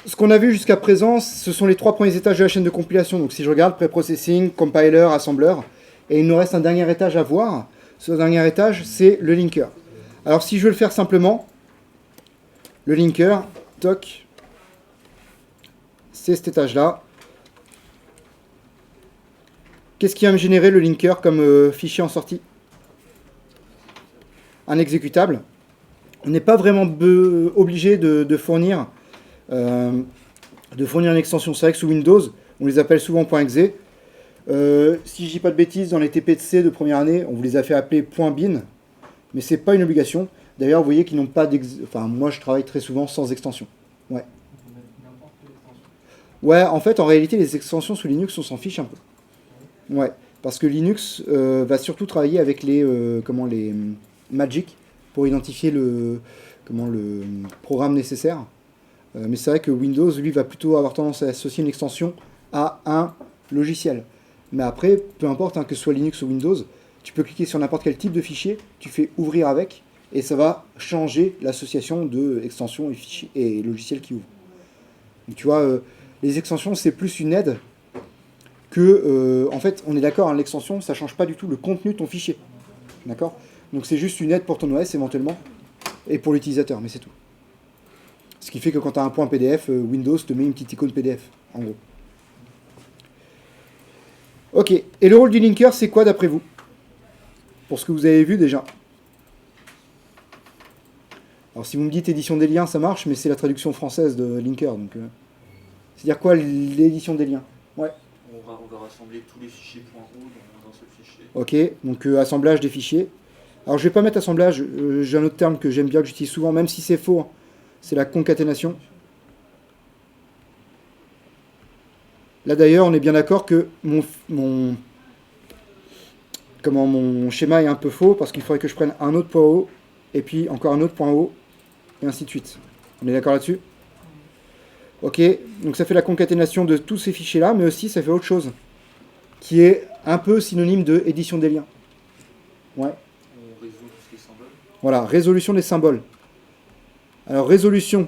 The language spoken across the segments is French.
ce qu'on a vu jusqu'à présent, ce sont les 3 premiers étages de la chaîne de compilation. Donc si je regarde, pré-processing, compiler, assembleur, et il nous reste un dernier étage à voir. Ce dernier étage, c'est le linker. Alors si je veux le faire simplement, le linker, toc, c'est cet étage-là. Qu'est-ce qui va me générer le linker comme fichier en sortie? Un exécutable. On n'est pas vraiment obligé de fournir une extension. C'est vrai que sous Windows, on les appelle souvent .exe. Si je dis pas de bêtises, dans les TPC de première année, on vous les a fait appeler .bin, mais c'est pas une obligation. D'ailleurs, vous voyez qu'ils n'ont pas enfin, moi, je travaille très souvent sans extension. Ouais. Ouais, en fait, en réalité, les extensions sous Linux, on s'en fiche un peu. Ouais, parce que Linux va surtout travailler avec les Magic pour identifier le programme nécessaire. Mais c'est vrai que Windows, lui, va plutôt avoir tendance à associer une extension à un logiciel. Mais après, peu importe que ce soit Linux ou Windows, tu peux cliquer sur n'importe quel type de fichier, tu fais ouvrir avec, et ça va changer l'association de extensions et logiciels qui ouvrent. Donc, tu vois, les extensions, c'est plus une aide que, en fait, on est d'accord, l'extension, ça ne change pas du tout le contenu de ton fichier. D'accord? Donc c'est juste une aide pour ton OS éventuellement, et pour l'utilisateur, mais c'est tout. Ce qui fait que quand tu as un point PDF, Windows te met une petite icône PDF, en gros. Ok, et le rôle du linker, c'est quoi d'après vous? Pour ce que vous avez vu déjà. Alors si vous me dites édition des liens, ça marche, mais c'est la traduction française de linker. Donc, c'est-à-dire quoi l'édition des liens? Ouais. On va rassembler tous les fichiers .o dans un seul fichier. Ok, donc assemblage des fichiers. Alors je vais pas mettre assemblage, j'ai un autre terme que j'aime bien, que j'utilise souvent, même si c'est faux, hein. C'est la concaténation. Là d'ailleurs, on est bien d'accord que mon schéma est un peu faux, parce qu'il faudrait que je prenne un autre point haut, et puis encore un autre point haut, et ainsi de suite. On est d'accord là-dessus? Ok, donc ça fait la concaténation de tous ces fichiers-là, mais aussi ça fait autre chose, qui est un peu synonyme de édition des liens. Ouais. On résout tous les symboles. Voilà, résolution des symboles. Alors résolution,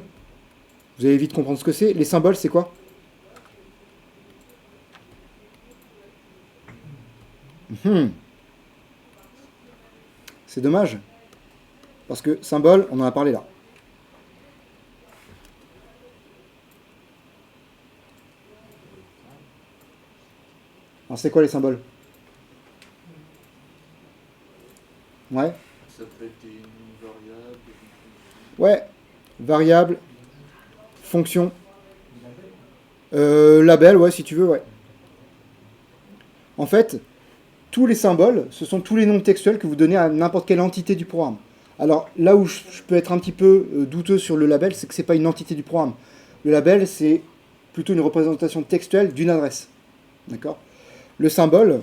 vous allez vite comprendre ce que c'est. Les symboles, c'est quoi? C'est dommage. Parce que symbole, on en a parlé là. Alors c'est quoi les symboles? Ouais. Ça peut être une variable. Ouais. Variable. Fonction. Label, ouais, si tu veux, ouais. En fait, tous les symboles, ce sont tous les noms textuels que vous donnez à n'importe quelle entité du programme. Alors, là où je peux être un petit peu douteux sur le label, c'est que ce n'est pas une entité du programme. Le label, c'est plutôt une représentation textuelle d'une adresse. D'accord? Le symbole,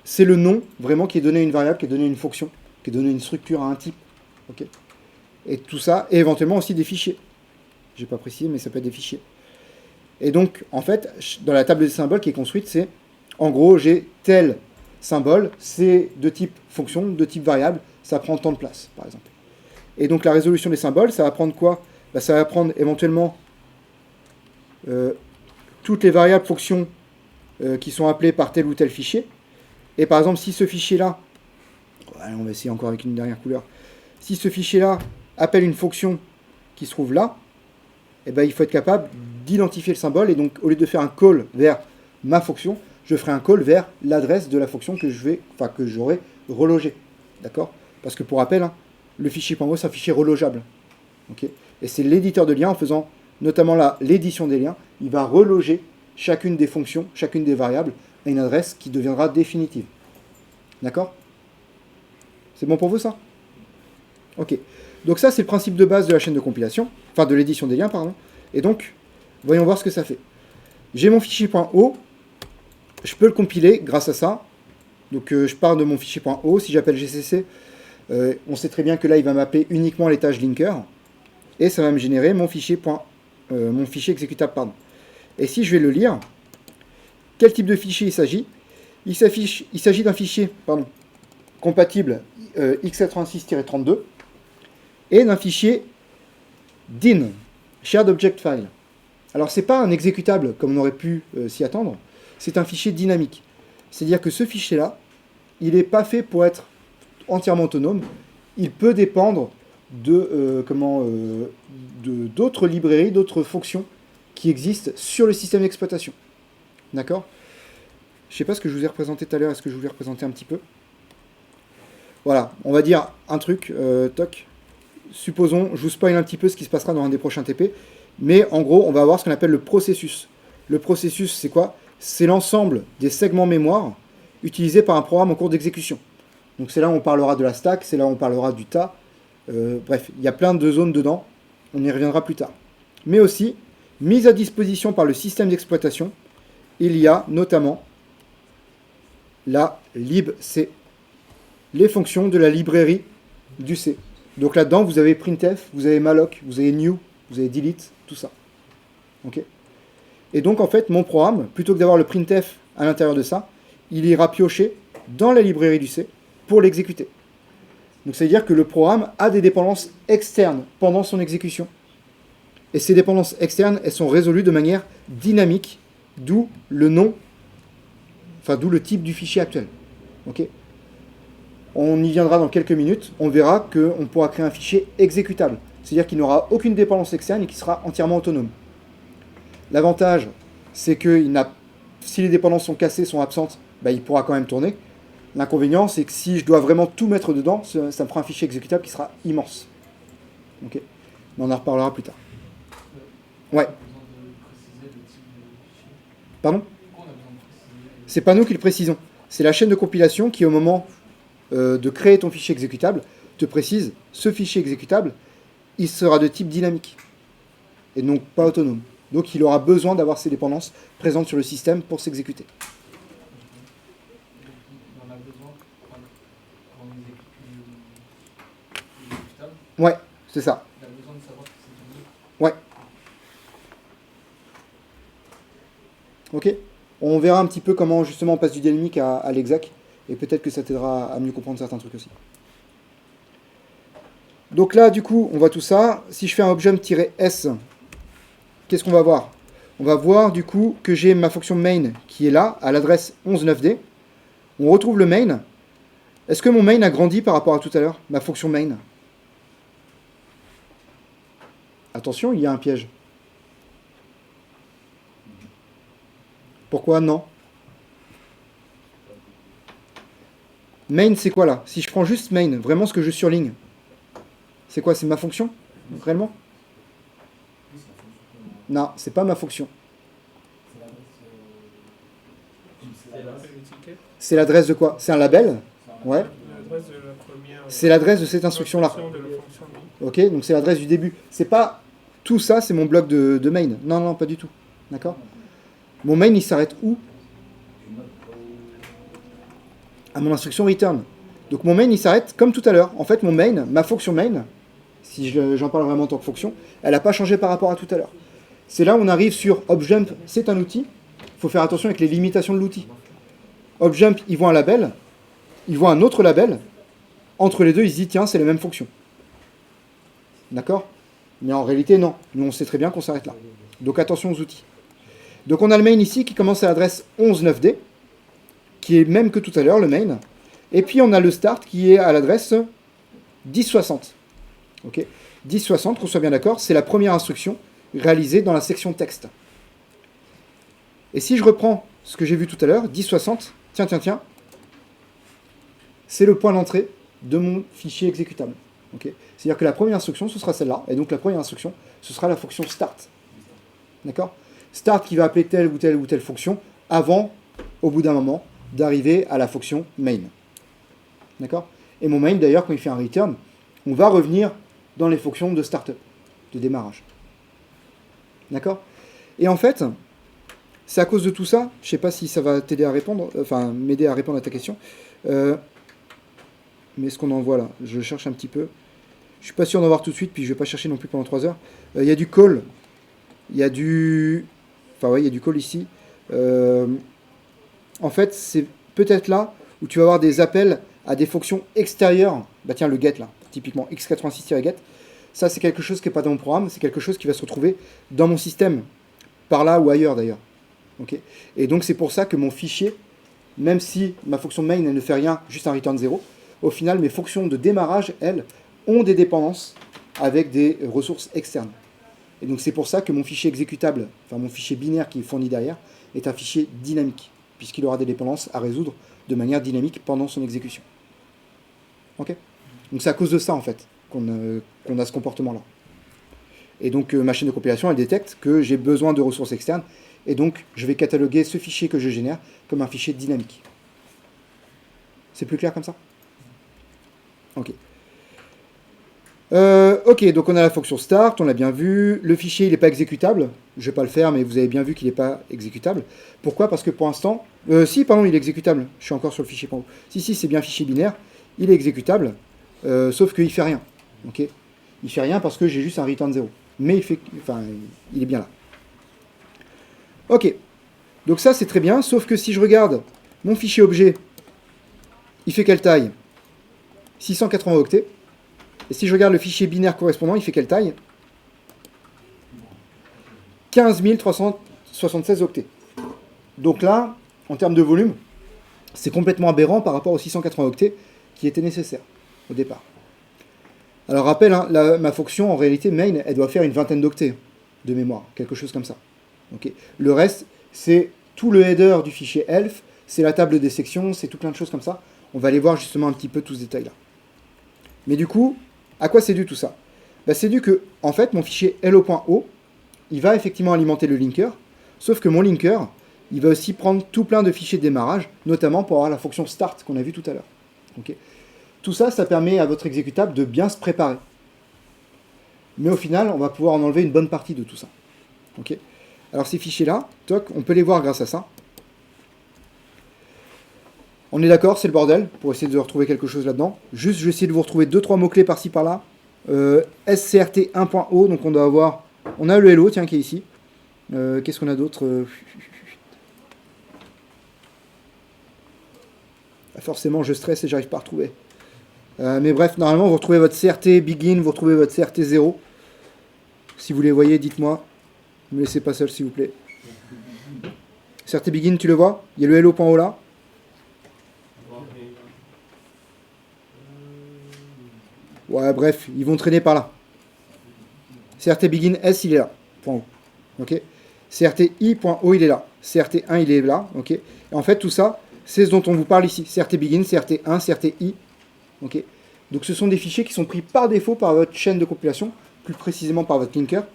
c'est le nom, vraiment, qui est donné à une variable, qui est donné à une fonction, qui est donné à une structure, à un type. Okay? Et tout ça, et éventuellement aussi des fichiers. Je n'ai pas précisé, mais ça peut être des fichiers. Et donc, en fait, dans la table des symboles qui est construite, c'est, en gros, j'ai tel symbole, c'est de type fonction, de type variable, ça prend tant de place, par exemple. Et donc, la résolution des symboles, ça va prendre quoi? Ça va prendre éventuellement toutes les variables fonctions qui sont appelées par tel ou tel fichier. Et par exemple, si ce fichier-là, on va essayer encore avec une dernière couleur, si ce fichier-là appelle une fonction qui se trouve là, eh ben, il faut être capable d'identifier le symbole, et donc au lieu de faire un call vers ma fonction, je ferai un call vers l'adresse de la fonction que j'aurai relogée. D'accord? Parce que pour rappel, le fichier .o, c'est un fichier relogeable. Okay? Et c'est l'éditeur de liens, en faisant notamment l'édition des liens, il va reloger chacune des fonctions, chacune des variables, à une adresse qui deviendra définitive. D'accord? C'est bon pour vous, ça? Ok. Donc ça, c'est le principe de base de la chaîne de compilation, enfin de l'édition des liens, pardon. Et donc, voyons voir ce que ça fait. J'ai mon fichier .o, je peux le compiler grâce à ça. Donc je pars de mon fichier .o, si j'appelle gcc, on sait très bien que là, il va m'appeler uniquement l'étage linker, et ça va me générer mon fichier exécutable, pardon. Et si je vais le lire, quel type de fichier il s'agit? Il s'agit d'un fichier, compatible x86-32, et d'un fichier DIN, Shared Object File. Alors, ce n'est pas un exécutable comme on aurait pu s'y attendre, c'est un fichier dynamique. C'est-à-dire que ce fichier-là, il n'est pas fait pour être entièrement autonome. Il peut dépendre d'autres librairies, d'autres fonctions qui existent sur le système d'exploitation. D'accord? Je ne sais pas ce que je vous ai représenté tout à l'heure, est-ce que je vous l'ai représenté un petit peu? Voilà, on va dire un truc, toc. Supposons, je vous spoil un petit peu ce qui se passera dans un des prochains TP, mais en gros, on va avoir ce qu'on appelle le processus. Le processus, c'est quoi? C'est l'ensemble des segments mémoire utilisés par un programme en cours d'exécution. Donc c'est là où on parlera de la stack, c'est là où on parlera du tas. Bref, il y a plein de zones dedans, on y reviendra plus tard. Mais aussi, mise à disposition par le système d'exploitation, il y a notamment la libc, les fonctions de la librairie du C. Donc là-dedans, vous avez printf, vous avez malloc, vous avez new, vous avez delete, tout ça. Ok? Et donc en fait, mon programme, plutôt que d'avoir le printf à l'intérieur de ça, il ira piocher dans la librairie du C pour l'exécuter. Donc ça veut dire que le programme a des dépendances externes pendant son exécution. Et ces dépendances externes, elles sont résolues de manière dynamique, d'où le nom, enfin d'où le type du fichier actuel. Ok? On y viendra dans quelques minutes, on verra qu'on pourra créer un fichier exécutable. C'est-à-dire qu'il n'aura aucune dépendance externe et qu'il sera entièrement autonome. L'avantage, c'est que si les dépendances sont cassées, sont absentes, il pourra quand même tourner. L'inconvénient, c'est que si je dois vraiment tout mettre dedans, ça me fera un fichier exécutable qui sera immense. Ok? Mais on en reparlera plus tard. Ouais. Pardon? C'est pas nous qui le précisons. C'est la chaîne de compilation qui, au moment de créer ton fichier exécutable, te précise, ce fichier exécutable, il sera de type dynamique, et donc pas autonome. Donc il aura besoin d'avoir ces dépendances présentes sur le système pour s'exécuter. Ouais, c'est ça. Ouais. Ok. On verra un petit peu comment justement on passe du dynamique à l'exac, et peut-être que ça t'aidera à mieux comprendre certains trucs aussi. Donc là, du coup, on voit tout ça. Si je fais un objump-s, qu'est-ce qu'on va voir? On va voir du coup que j'ai ma fonction main qui est là, à l'adresse 11.9d. On retrouve le main. Est-ce que mon main a grandi par rapport à tout à l'heure? Ma fonction main. Attention, il y a un piège. Pourquoi non? Main, c'est quoi là? Si je prends juste main, vraiment ce que je surligne, c'est quoi? C'est ma fonction? Réellement? Non, c'est pas ma fonction. C'est l'adresse de quoi? C'est un label? Ouais. C'est l'adresse de cette instruction-là. Ok, donc c'est l'adresse du début. C'est pas tout ça, c'est mon bloc de main. Non, non, pas du tout. D'accord? Mon main, il s'arrête où? À mon instruction return. Donc mon main, il s'arrête comme tout à l'heure. En fait, mon main, ma fonction main, si j'en parle vraiment en tant que fonction, elle n'a pas changé par rapport à tout à l'heure. C'est là où on arrive sur Opjump, c'est un outil. Il faut faire attention avec les limitations de l'outil. Opjump, il voit un label, il voit un autre label. Entre les deux, il se dit, tiens, c'est la même fonction. D'accord? Mais en réalité, non. Nous, on sait très bien qu'on s'arrête là. Donc attention aux outils. Donc on a le main ici qui commence à l'adresse 11.9d, qui est même que tout à l'heure, le main. Et puis on a le start qui est à l'adresse 10.60. Ok, 10.60, qu'on soit bien d'accord, c'est la première instruction réalisée dans la section texte. Et si je reprends ce que j'ai vu tout à l'heure, 10.60, tiens, c'est le point d'entrée de mon fichier exécutable. Okay, c'est-à-dire que la première instruction, ce sera celle-là, et donc la première instruction, ce sera la fonction start. D'accord? Start qui va appeler telle ou telle ou telle fonction avant, au bout d'un moment, d'arriver à la fonction main. D'accord? Et mon main, d'ailleurs, quand il fait un return, on va revenir dans les fonctions de startup, de démarrage. D'accord? Et en fait, c'est à cause de tout ça, je ne sais pas si ça va t'aider à répondre, enfin, m'aider à répondre à ta question, mais ce qu'on en voit là, je cherche un petit peu. Je suis pas sûr d'en voir tout de suite, puis je vais pas chercher non plus pendant 3 heures. Il y a du call, il y a du... Enfin ouais, il y a du call ici. En fait, c'est peut-être là où tu vas avoir des appels à des fonctions extérieures. Bah tiens, le get là, typiquement x86-get. Ça, c'est quelque chose qui n'est pas dans mon programme, c'est quelque chose qui va se retrouver dans mon système par là ou ailleurs d'ailleurs. Okay. Et donc c'est pour ça que mon fichier, même si ma fonction main elle ne fait rien, juste un return 0, au final mes fonctions de démarrage, elles, ont des dépendances avec des ressources externes. Et donc c'est pour ça que mon fichier exécutable, enfin mon fichier binaire qui est fourni derrière, est un fichier dynamique, puisqu'il aura des dépendances à résoudre de manière dynamique pendant son exécution. Ok. Donc c'est à cause de ça en fait qu'on a ce comportement-là. Et donc ma chaîne de compilation, elle détecte que j'ai besoin de ressources externes, et donc je vais cataloguer ce fichier que je génère comme un fichier dynamique. C'est plus clair comme ça? Ok. Ok, donc on a la fonction start, on l'a bien vu. Le fichier, il n'est pas exécutable. Je ne vais pas le faire, mais vous avez bien vu qu'il n'est pas exécutable. Pourquoi? Parce que pour l'instant... si, pardon, il est exécutable. Je suis encore sur le fichier. Si, c'est bien fichier binaire. Il est exécutable, sauf qu'il ne fait rien. Ok, il ne fait rien parce que j'ai juste un return 0. Mais il est bien là. Ok, donc ça, c'est très bien. Sauf que si je regarde mon fichier objet, il fait quelle taille? 680 octets. Et si je regarde le fichier binaire correspondant, il fait quelle taille? 15 376 octets. Donc là, en termes de volume, c'est complètement aberrant par rapport aux 680 octets qui étaient nécessaires au départ. Alors rappel, hein, ma fonction, en réalité, main, elle doit faire une vingtaine d'octets de mémoire, quelque chose comme ça. Okay. Le reste, c'est tout le header du fichier elf, c'est la table des sections, c'est tout plein de choses comme ça. On va aller voir justement un petit peu tout ce détail-là. Mais du coup, à quoi c'est dû tout ça? C'est dû que, en fait, mon fichier hello.o, il va effectivement alimenter le linker, sauf que mon linker, il va aussi prendre tout plein de fichiers de démarrage, notamment pour avoir la fonction start qu'on a vue tout à l'heure. Okay. Tout ça, ça permet à votre exécutable de bien se préparer. Mais au final, on va pouvoir en enlever une bonne partie de tout ça. Okay. Alors ces fichiers-là, on peut les voir grâce à ça. On est d'accord, c'est le bordel, pour essayer de retrouver quelque chose là-dedans. Juste, je vais essayer de vous retrouver 2-3 mots-clés par-ci, par-là. SCRT 1.0, donc on doit avoir... On a le hello, tiens, qui est ici. Qu'est-ce qu'on a d'autre? Forcément, je stresse et j'arrive pas à retrouver. Mais bref, normalement, vous retrouvez votre CRT begin, vous retrouvez votre CRT 0. Si vous les voyez, dites-moi. Ne me laissez pas seul, s'il vous plaît. CRT begin, tu le vois? Il y a le hello.o là. Ouais, bref, ils vont traîner par là. CRT begin S, il est là. Point O. Ok. CRT i.o, il est là. CRT 1, il est là. Ok. Et en fait, tout ça, c'est ce dont on vous parle ici. CRT begin, CRT 1, CRT i. Ok. Donc, ce sont des fichiers qui sont pris par défaut par votre chaîne de compilation, plus précisément par votre linker,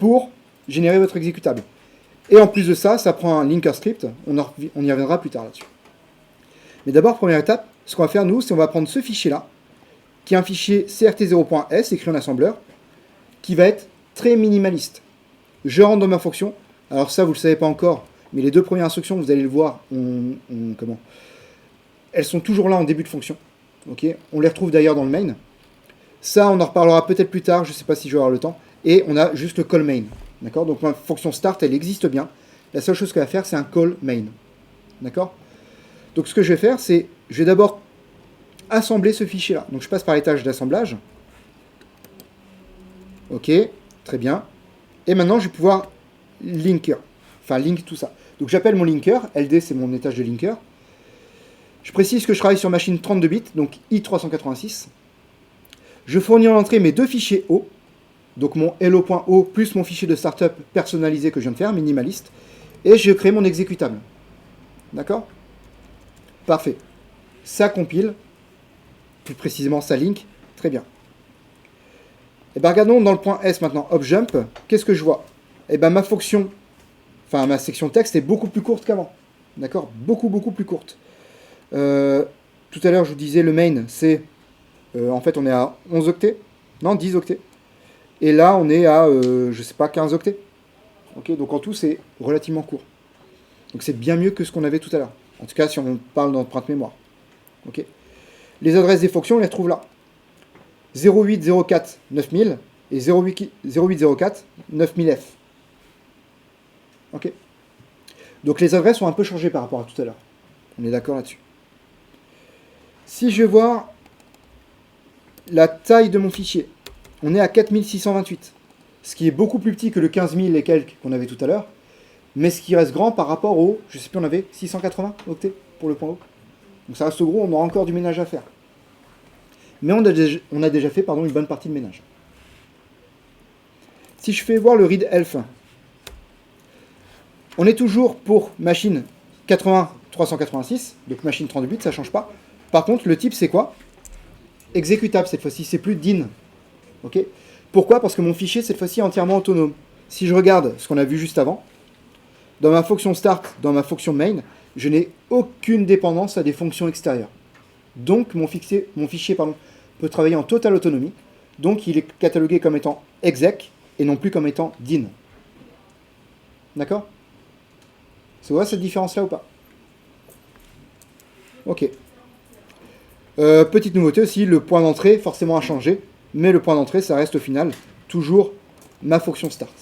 pour générer votre exécutable. Et en plus de ça, ça prend un linker script. On y reviendra plus tard là-dessus. Mais d'abord, première étape, ce qu'on va faire, nous, c'est on va prendre ce fichier-là, qui est un fichier crt0.s écrit en assembleur, qui va être très minimaliste. Je rentre dans ma fonction. Alors ça, vous ne le savez pas encore, mais les deux premières instructions, vous allez le voir, elles sont toujours là en début de fonction. Okay, on les retrouve d'ailleurs dans le main. Ça, on en reparlera peut-être plus tard, je ne sais pas si je vais avoir le temps. Et on a juste le call main. D'accord? Donc ma fonction start, elle existe bien. La seule chose qu'elle va faire, c'est un call main. D'accord? Donc ce que je vais faire, c'est, je vais d'abord assembler ce fichier-là. Donc je passe par les tâches d'assemblage. Ok, très bien. Et maintenant, je vais pouvoir linker. Enfin, link tout ça. Donc j'appelle mon linker. LD, c'est mon étage de linker. Je précise que je travaille sur machine 32 bits, donc i386. Je fournis en entrée mes deux fichiers O. Donc mon hello.o plus mon fichier de startup personnalisé que je viens de faire, minimaliste. Et je crée mon exécutable. D'accord? Parfait. Ça compile. Plus précisément, ça link. Très bien. Et bien regardons dans le point S maintenant, hop-jump. Qu'est-ce que je vois? Et bien ma fonction, enfin ma section texte est beaucoup plus courte qu'avant. D'accord? Beaucoup plus courte. Tout à l'heure, je vous disais, le main, c'est... en fait, on est à 11 octets. Non, 10 octets. Et là, on est à, je sais pas, 15 octets. Ok, donc en tout, c'est relativement court. Donc c'est bien mieux que ce qu'on avait tout à l'heure. En tout cas, si on parle d'empreinte mémoire. Ok. Les adresses des fonctions, on les retrouve là. 0804 9000 et 0804 9000F. Ok. Donc les adresses ont un peu changé par rapport à tout à l'heure. On est d'accord là-dessus. Si je vais voir la taille de mon fichier, on est à 4628. ce qui est beaucoup plus petit que le 15 000 et quelques qu'on avait tout à l'heure, mais ce qui reste grand par rapport au, je sais plus, on avait 680 octets pour le point haut. Donc ça reste gros, on aura encore du ménage à faire. Mais on a déjà fait une bonne partie de ménage. Si je fais voir le read elf, on est toujours pour machine 80-386, donc machine 32 bits, ça ne change pas. Par contre, le type, c'est quoi? Exécutable cette fois-ci, c'est plus din. Ok? Pourquoi? Parce que mon fichier, cette fois-ci, est entièrement autonome. Si je regarde ce qu'on a vu juste avant, dans ma fonction start, dans ma fonction main, je n'ai aucune dépendance à des fonctions extérieures. Donc, mon fichier peut travailler en totale autonomie. Donc, il est catalogué comme étant exec et non plus comme étant din. D'accord? C'est vrai cette différence-là ou pas? Ok. Petite nouveauté aussi, le point d'entrée forcément a changé, mais le point d'entrée, ça reste au final toujours ma fonction start.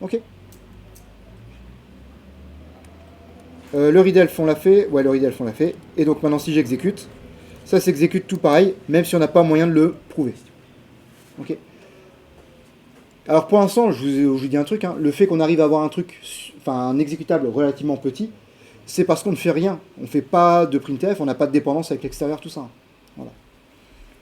Ok. Le readelf on l'a fait, ouais, le readelf on l'a fait, et donc maintenant si j'exécute, ça s'exécute tout pareil, même si on n'a pas moyen de le prouver. Ok. Alors pour l'instant, je vous dis un truc, hein, le fait qu'on arrive à avoir un exécutable relativement petit, c'est parce qu'on ne fait rien. On ne fait pas de printf, on n'a pas de dépendance avec l'extérieur, tout ça. Voilà.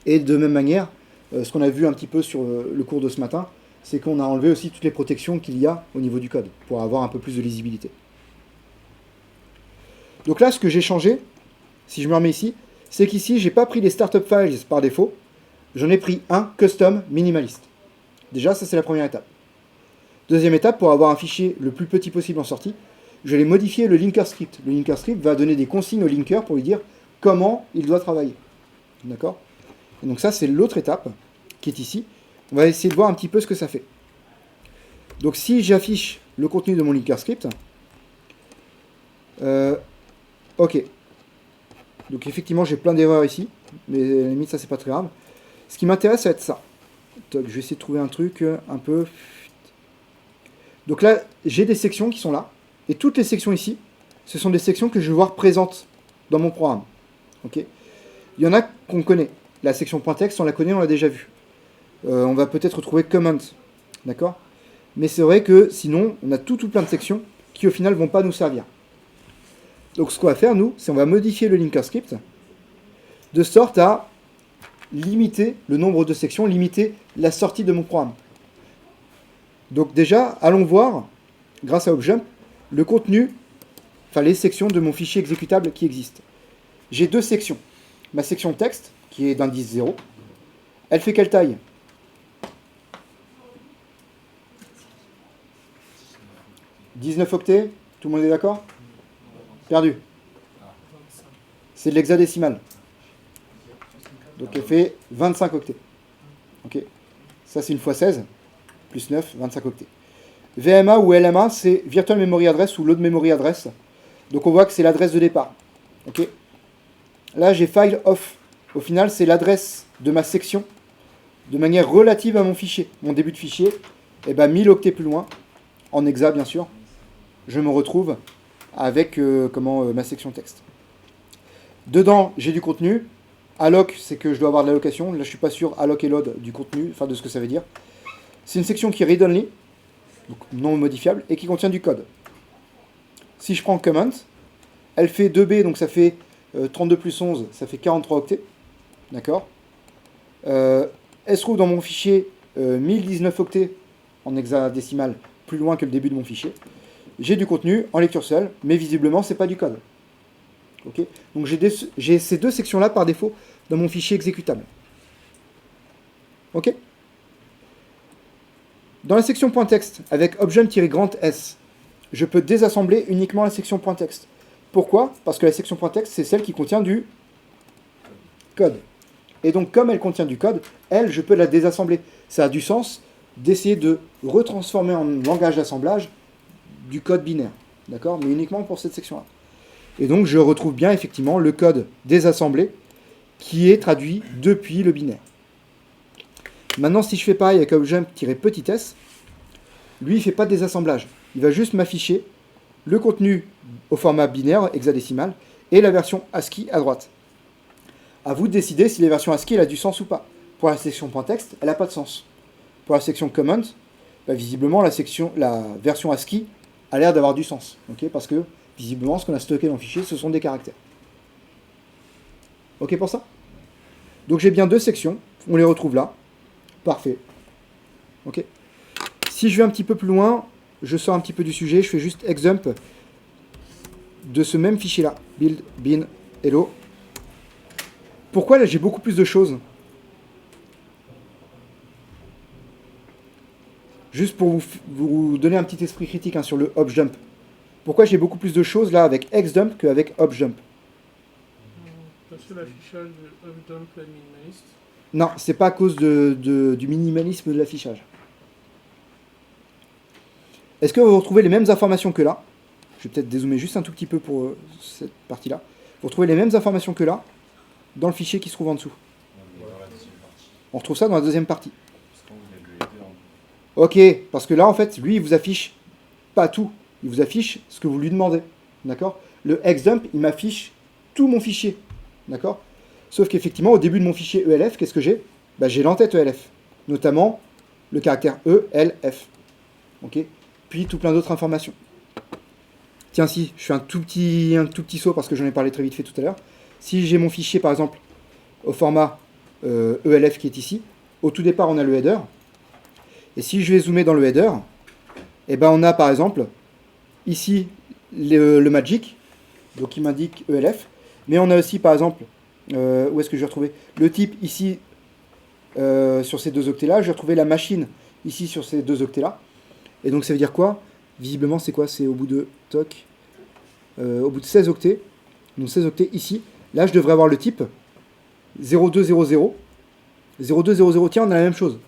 Et de même manière, ce qu'on a vu un petit peu sur le cours de ce matin, c'est qu'on a enlevé aussi toutes les protections qu'il y a au niveau du code, pour avoir un peu plus de lisibilité. Donc là, ce que j'ai changé, si je me remets ici, c'est qu'ici, j'ai pas pris les startup files par défaut, j'en ai pris un custom minimaliste. Déjà, ça c'est la première étape. Deuxième étape, pour avoir un fichier le plus petit possible en sortie, je vais modifier le linker script. Le linker script va donner des consignes au linker pour lui dire comment il doit travailler. D'accord? Et donc ça, c'est l'autre étape qui est ici. On va essayer de voir un petit peu ce que ça fait. Donc si j'affiche le contenu de mon linker script, ok. Donc effectivement, j'ai plein d'erreurs ici, mais à la limite, ça, c'est pas très grave. Ce qui m'intéresse, ça va être ça. Donc, je vais essayer de trouver un truc un peu... Donc là, j'ai des sections qui sont là. Et toutes les sections ici, ce sont des sections que je vais voir présentes dans mon programme. Okay. Il y en a qu'on connaît. La section .text, on la connaît, on l'a déjà vue. On va peut-être retrouver comment. D'accord? Mais c'est vrai que sinon, on a tout plein de sections qui au final ne vont pas nous servir. Donc ce qu'on va faire, nous, c'est on va modifier le linker script de sorte à limiter le nombre de sections, limiter la sortie de mon programme. Donc déjà, allons voir, grâce à Objump, le contenu, enfin les sections de mon fichier exécutable qui existe. J'ai deux sections. Ma section texte, qui est d'indice 0, elle fait quelle taille? « 19 octets, tout le monde est d'accord? Perdu. C'est de l'hexadécimal. Donc elle fait 25 octets. Ok. Ça c'est une fois 16, plus 9, 25 octets. VMA ou LMA, c'est Virtual Memory Address ou Load Memory Address. Donc on voit que c'est l'adresse de départ. Ok. Là j'ai file off. Au final c'est l'adresse de ma section de manière relative à mon fichier. Mon début de fichier, et ben 1000 octets plus loin, en hexa bien sûr, je me retrouve avec ma section texte. Dedans j'ai du contenu. Alloc, c'est que je dois avoir de l'allocation. Là je suis pas sûr alloc et load du contenu, enfin de ce que ça veut dire. C'est une section qui est read-only, donc non modifiable, et qui contient du code. Si je prends comment, elle fait 2B, donc ça fait 32 plus 11, ça fait 43 octets. D'accord. Elle se trouve dans mon fichier 1019 octets en hexadécimal, plus loin que le début de mon fichier. J'ai du contenu en lecture seule, mais visiblement, c'est pas du code. Ok. Donc j'ai ces deux sections-là par défaut dans mon fichier exécutable. Ok. Dans la section .text, avec Objump-S, je peux désassembler uniquement la section .text. Pourquoi? Parce que la section .text, c'est celle qui contient du code. Et donc, comme elle contient du code, elle, je peux la désassembler. Ça a du sens d'essayer de retransformer en langage d'assemblage du code binaire. D'accord? Mais uniquement pour cette section-là. Et donc, je retrouve bien, effectivement, le code désassemblé qui est traduit depuis le binaire. Maintenant, si je fais pareil avec Objump-s, lui, il ne fait pas de désassemblage. Il va juste m'afficher le contenu au format binaire, hexadécimal, et la version ASCII à droite. À vous de décider si la version ASCII elle a du sens ou pas. Pour la section .text, elle n'a pas de sens. pour la section comment, bah, visiblement la version ASCII a l'air d'avoir du sens. Ok, parce que visiblement ce qu'on a stocké dans le fichier, ce sont des caractères. Ok pour ça? Donc j'ai bien deux sections, on les retrouve là. Parfait. Ok. Si je vais un petit peu plus loin, je sors un petit peu du sujet, je fais juste exump de ce même fichier là. Build, bin, hello. Pourquoi là j'ai beaucoup plus de choses? Juste pour vous donner un petit esprit critique hein, sur le hop-jump. Pourquoi j'ai beaucoup plus de choses là avec xdump qu'avec hop-jump? Parce que l'affichage de hop-jump est minimaliste. Non, c'est pas à cause du minimalisme de l'affichage. Est-ce que vous retrouvez les mêmes informations que là? Je vais peut-être dézoomer juste un tout petit peu pour cette partie-là. Vous retrouvez les mêmes informations que là dans le fichier qui se trouve en dessous. On retrouve ça dans la deuxième partie. Ok, parce que là, en fait, lui, il vous affiche pas tout. Il vous affiche ce que vous lui demandez. D'accord? Le xdump, il m'affiche tout mon fichier. D'accord? Sauf qu'effectivement, au début de mon fichier ELF, qu'est-ce que j'ai? Bah, j'ai l'entête ELF. Notamment le caractère ELF. Ok? Puis tout plein d'autres informations. Tiens, si, je fais un tout petit saut parce que j'en ai parlé très vite fait tout à l'heure. Si j'ai mon fichier, par exemple, au format ELF qui est ici, au tout départ, on a le header. Et si je vais zoomer dans le header, eh ben on a par exemple ici le magic, donc il m'indique ELF, mais on a aussi par exemple, où est-ce que je vais retrouver le type ici sur ces deux octets-là, je vais retrouver la machine ici sur ces deux octets-là. Et donc ça veut dire quoi? Visiblement c'est quoi? C'est au bout de au bout de 16 octets, donc 16 octets ici. Là je devrais avoir le type 0200. 0200, tiens on a la même chose.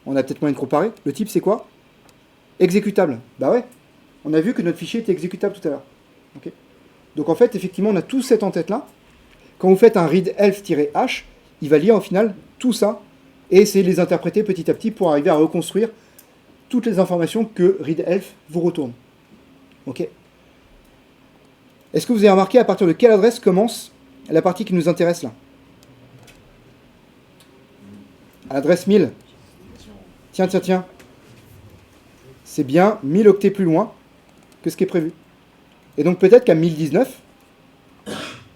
On a peut-être moyen de comparer. Le type, c'est quoi? Exécutable. Bah ouais. On a vu que notre fichier était exécutable tout à l'heure. Okay. Donc en fait, effectivement, on a tout cet en tête-là. Quand vous faites un readelf-h, il va lire au final tout ça et essayer de les interpréter petit à petit pour arriver à reconstruire toutes les informations que readelf vous retourne. Ok. Est-ce que vous avez remarqué à partir de quelle adresse commence la partie qui nous intéresse là? À l'adresse 1000. Tiens. C'est bien 1000 octets plus loin que ce qui est prévu. Et donc peut-être qu'à 1019,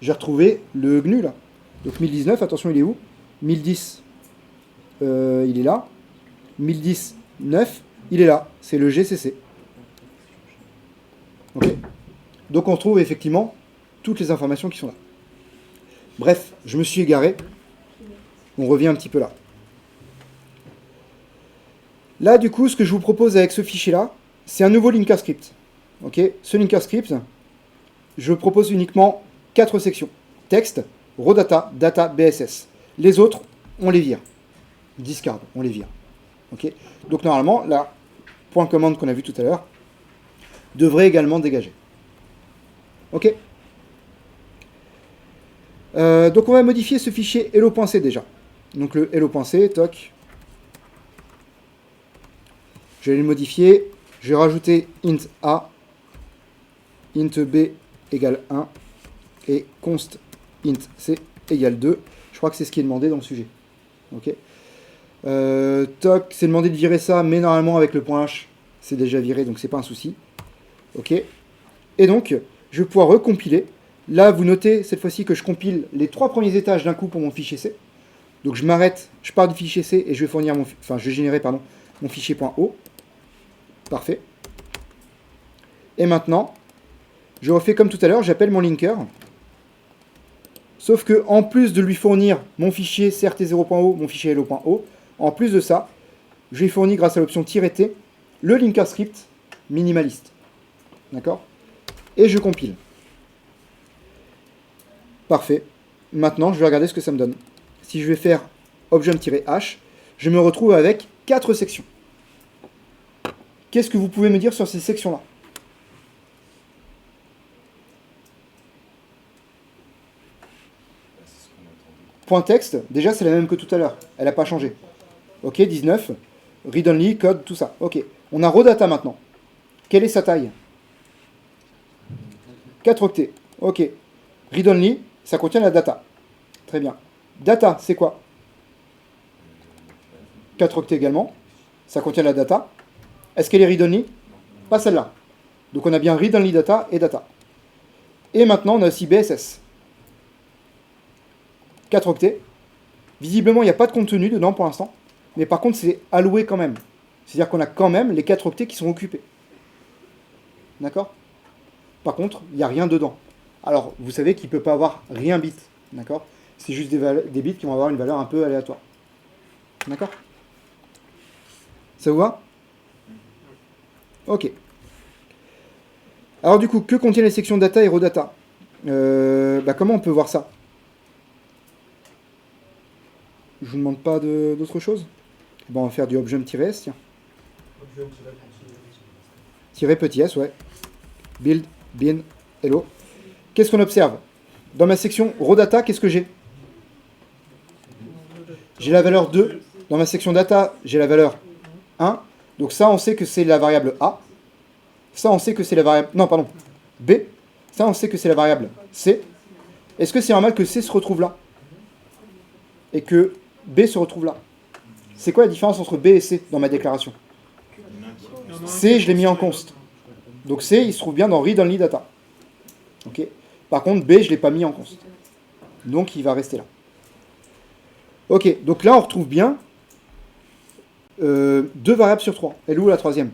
j'ai retrouvé le GNU là. Donc 1019, attention, il est où? 1010, il est là. 1010, 9, il est là. C'est le GCC. Ok. Donc on retrouve effectivement toutes les informations qui sont là. Bref, je me suis égaré. On revient un petit peu là. Là, du coup, ce que je vous propose avec ce fichier-là, c'est un nouveau linker script. Okay, ce linker script, je propose uniquement 4 sections. Texte, raw data, data, BSS. Les autres, on les vire. Discard, on les vire. Okay. Donc normalement, la point commande qu'on a vu tout à l'heure devrait également dégager. Ok. Donc on va modifier ce fichier hello.c déjà. Donc le hello.c, toc. Je vais le modifier, je vais rajouter int a, int b égale 1 et const int c égale 2. Je crois que c'est ce qui est demandé dans le sujet. Ok. Toc, c'est demandé de virer ça, mais normalement avec le point h, c'est déjà viré, donc c'est pas un souci. Ok. Et donc, je vais pouvoir recompiler. Là, vous notez cette fois-ci que je compile les 3 premiers étages d'un coup pour mon fichier C. Donc je m'arrête, je pars du fichier C et je vais fournir je vais générer mon fichier .o. Parfait. Et maintenant, je refais comme tout à l'heure, j'appelle mon linker. Sauf que en plus de lui fournir mon fichier crt0.o, mon fichier hello.o, en plus de ça, je lui fournis grâce à l'option "-t", le linker script minimaliste. D'accord? Et je compile. Parfait. Maintenant, je vais regarder ce que ça me donne. Si je vais faire objump-h, je me retrouve avec 4 sections. Qu'est-ce que vous pouvez me dire sur ces sections-là? Point texte, déjà c'est la même que tout à l'heure. Elle n'a pas changé. Ok, 19. Read only, code, tout ça. Ok. On a raw data maintenant. Quelle est sa taille? 4 octets. Ok. Read only, ça contient la data. Très bien. Data, c'est quoi? 4 octets également. ça contient la data. Est-ce qu'elle est read-only? Pas celle-là. Donc on a bien read-only data et data. Et maintenant, on a aussi BSS. 4 octets. Visiblement, il n'y a pas de contenu dedans pour l'instant. Mais par contre, c'est alloué quand même. C'est-à-dire qu'on a quand même les 4 octets qui sont occupés. D'accord? Par contre, il n'y a rien dedans. Alors, vous savez qu'il ne peut pas avoir rien bit. D'accord? C'est juste des bits qui vont avoir une valeur un peu aléatoire. D'accord? Ça vous va? Ok. Alors du coup, que contiennent les sections data et raw data? Comment on peut voir ça? Je vous demande pas d'autre chose? Bon, on va faire du objum-s, tiens. Petit s, ouais. Build, bin, hello. Qu'est-ce qu'on observe? Dans ma section raw data, qu'est-ce que j'ai? J'ai la valeur 2. Dans ma section data, j'ai la valeur 1. Donc ça, on sait que c'est la variable A. Ça, on sait que c'est la variable... Non, pardon. B. Ça, on sait que c'est la variable C. Est-ce que c'est normal que C se retrouve là? Et que B se retrouve là? C'est quoi la différence entre B et C dans ma déclaration? C, je l'ai mis en const. Donc C, il se trouve bien dans read-only data. Ok. Par contre, B, je ne l'ai pas mis en const. Donc, il va rester là. Ok, donc là, on retrouve bien 2 variables sur 3. Elle est où la troisième?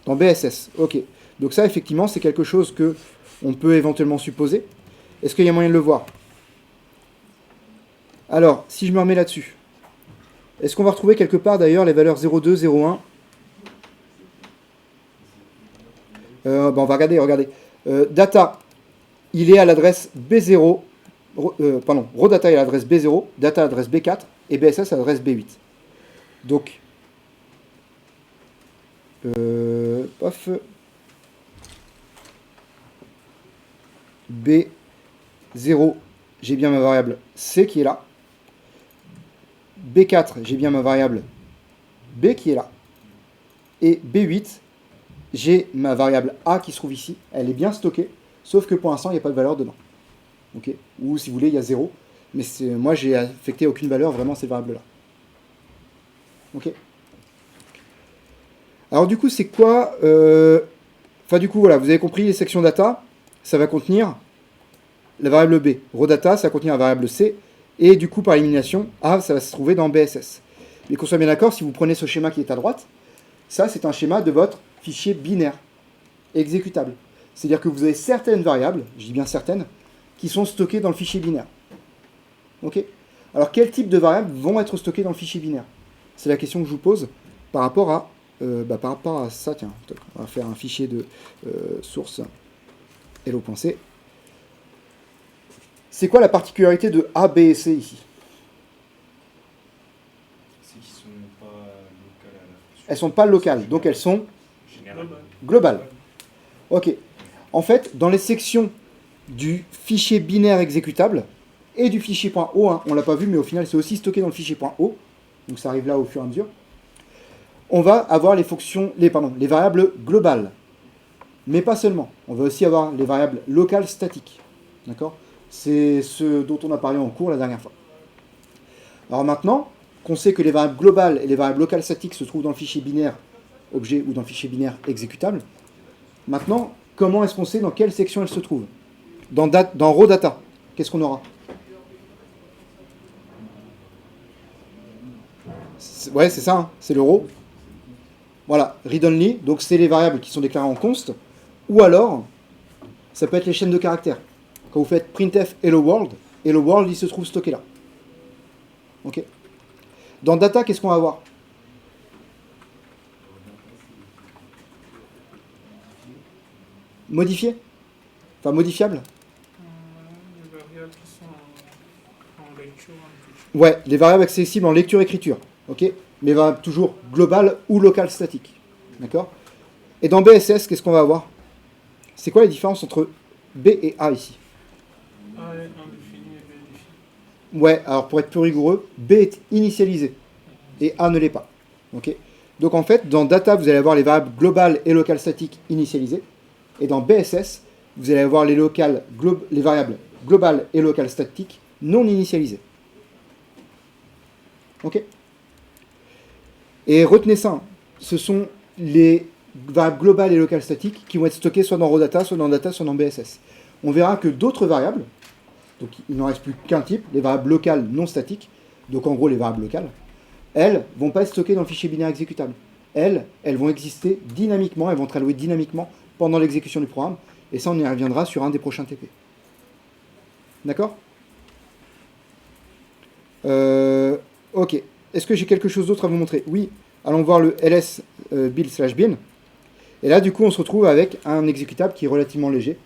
Dans BSS. Ok. Donc ça, effectivement, c'est quelque chose que on peut éventuellement supposer. Est-ce qu'il y a moyen de le voir? Alors, si je me remets là-dessus, est-ce qu'on va retrouver quelque part, d'ailleurs, les valeurs 0,2, 0,1? On va regarder. Data, il est à l'adresse B0, raw data est à l'adresse B0, data à l'adresse B4, et BSS à l'adresse B8. Donc, B0, j'ai bien ma variable C qui est là. B4, j'ai bien ma variable B qui est là. Et B8, j'ai ma variable A qui se trouve ici. Elle est bien stockée, sauf que pour l'instant, il n'y a pas de valeur dedans. Okay. Ou si vous voulez, il y a 0. Mais moi, j'ai affecté aucune valeur vraiment ces variables-là. Ok. Alors du coup, c'est quoi du coup, voilà, vous avez compris, les sections data, ça va contenir la variable B. Raw data, ça va contenir la variable C. Et du coup, par élimination, A, ça va se trouver dans BSS. Mais qu'on soit bien d'accord, si vous prenez ce schéma qui est à droite, ça, c'est un schéma de votre fichier binaire exécutable. C'est-à-dire que vous avez certaines variables, je dis bien certaines, qui sont stockées dans le fichier binaire. Ok. Alors, quel type de variables vont être stockées dans le fichier binaire? C'est la question que je vous pose par rapport à ça. Tiens, on va faire un fichier de source hello.c. C'est quoi la particularité de A, B et C ici? C'est qu'ils sont pas locales à la fonction. Elles ne sont pas locales, donc elles sont globales. Ok. En fait, dans les sections du fichier binaire exécutable et du fichier .o, on ne l'a pas vu, mais au final, c'est aussi stocké dans le fichier .o, donc ça arrive là au fur et à mesure, on va avoir les variables globales. Mais pas seulement. On va aussi avoir les variables locales statiques. D'accord? C'est ce dont on a parlé en cours la dernière fois. Alors maintenant qu'on sait que les variables globales et les variables locales statiques se trouvent dans le fichier binaire objet ou dans le fichier binaire exécutable, maintenant, comment est-ce qu'on sait dans quelle section elles se trouvent? Dans raw data, qu'est-ce qu'on aura? Ouais, c'est ça, hein, c'est le raw. Voilà, read-only, donc c'est les variables qui sont déclarées en const, ou alors, ça peut être les chaînes de caractères. Quand vous faites printf hello world, il se trouve stocké là. Ok. Dans data, qu'est-ce qu'on va avoir? Modifié? Enfin, modifiable? Les variables qui sont en lecture, en écriture. Ouais, les variables accessibles en lecture-écriture. Ok. Mais variables toujours globales ou locales statiques. D'accord? Et dans BSS, qu'est-ce qu'on va avoir? C'est quoi la différence entre B et A ici? A est indéfini et B est défini. Ouais, alors pour être plus rigoureux, B est initialisé et A ne l'est pas. Ok. Donc en fait, dans data, vous allez avoir les variables globales et locales statiques initialisées. Et dans BSS, vous allez avoir les variables globales et locales statiques non initialisées. Ok. Et retenez ça, hein, ce sont les variables globales et locales statiques qui vont être stockées soit dans raw data, soit dans data, soit dans BSS. On verra que d'autres variables, donc il n'en reste plus qu'un type, les variables locales non statiques, donc en gros les variables locales, elles vont pas être stockées dans le fichier binaire exécutable. Elles vont exister dynamiquement, elles vont être allouées dynamiquement pendant l'exécution du programme, et ça on y reviendra sur un des prochains TP. D'accord ? Ok. Est-ce que j'ai quelque chose d'autre à vous montrer ? Oui. Allons voir le ls build/bin. Et là, du coup, on se retrouve avec un exécutable qui est relativement léger,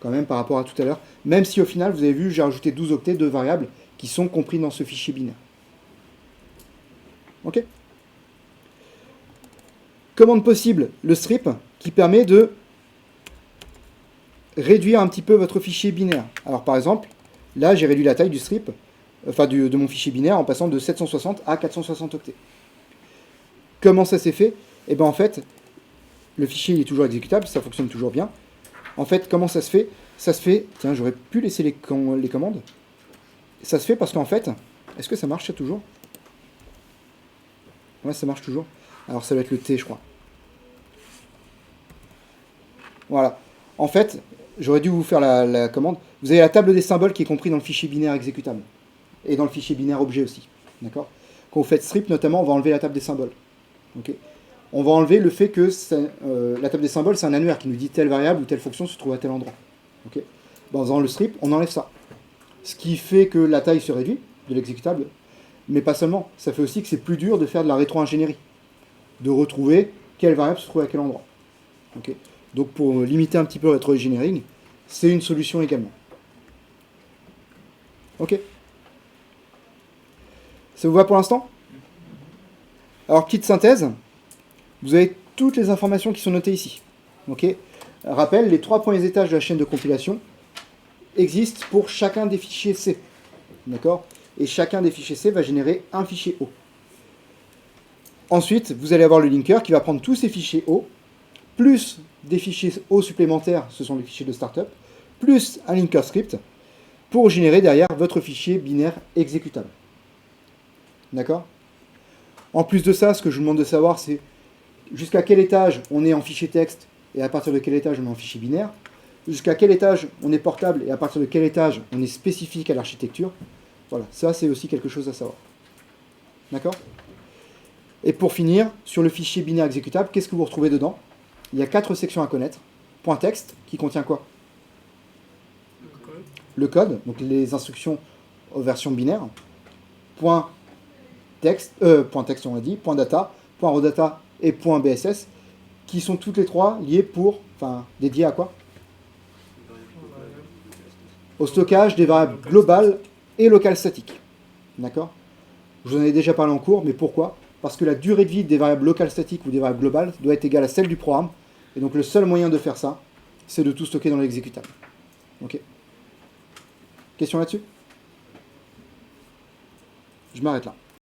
quand même, par rapport à tout à l'heure. Même si, au final, vous avez vu, j'ai rajouté 12 octets de variables qui sont compris dans ce fichier binaire. Ok ? Commande possible, le strip, qui permet de réduire un petit peu votre fichier binaire. Alors, par exemple, là, j'ai réduit la taille du strip, enfin de mon fichier binaire, en passant de 760 à 460 octets. Comment ça s'est fait ? Eh bien, en fait, le fichier il est toujours exécutable, ça fonctionne toujours bien. En fait, comment ça se fait ? Ça se fait... Tiens, j'aurais pu laisser les commandes. Ça se fait parce qu'en fait... Est-ce que ça marche, ça, toujours ? Ouais, ça marche toujours. Alors, ça va être le T, je crois. Voilà. En fait, j'aurais dû vous faire la commande. Vous avez la table des symboles qui est comprise dans le fichier binaire exécutable. Et dans le fichier binaire objet aussi. D'accord ? Quand vous faites strip, notamment, on va enlever la table des symboles. Ok ? On va enlever le fait que la table des symboles, c'est un annuaire qui nous dit telle variable ou telle fonction se trouve à tel endroit. Okay. Dans le strip, on enlève ça. Ce qui fait que la taille se réduit de l'exécutable, mais pas seulement. Ça fait aussi que c'est plus dur de faire de la rétro-ingénierie, de retrouver quelle variable se trouve à quel endroit. Okay. Donc pour limiter un petit peu le rétro-engineering, c'est une solution également. Ok. Ça vous va pour l'instant ? Alors, petite synthèse. Vous avez toutes les informations qui sont notées ici. Okay. Rappel, les 3 premiers étages de la chaîne de compilation existent pour chacun des fichiers C. D'accord ? Et chacun des fichiers C va générer un fichier O. Ensuite, vous allez avoir le linker qui va prendre tous ces fichiers O, plus des fichiers O supplémentaires, ce sont les fichiers de startup, plus un linker script, pour générer derrière votre fichier binaire exécutable. D'accord ? En plus de ça, ce que je vous demande de savoir, c'est jusqu'à quel étage on est en fichier texte et à partir de quel étage on est en fichier binaire, jusqu'à quel étage on est portable et à partir de quel étage on est spécifique à l'architecture. Voilà, ça c'est aussi quelque chose à savoir. D'accord ? Et pour finir, sur le fichier binaire exécutable, qu'est-ce que vous retrouvez dedans ? Il y a 4 sections à connaître. Point texte, qui contient quoi ? Le code, donc les instructions aux versions binaires. Point texte, on l'a dit, point data, point raw data et point BSS, qui sont toutes les 3 liées dédiées à quoi ? Au stockage des variables globales et locales statiques. D'accord ? Je vous en ai déjà parlé en cours, mais pourquoi ? Parce que la durée de vie des variables locales statiques ou des variables globales doit être égale à celle du programme, et donc le seul moyen de faire ça, c'est de tout stocker dans l'exécutable. Ok ? Question là-dessus ? Je m'arrête là.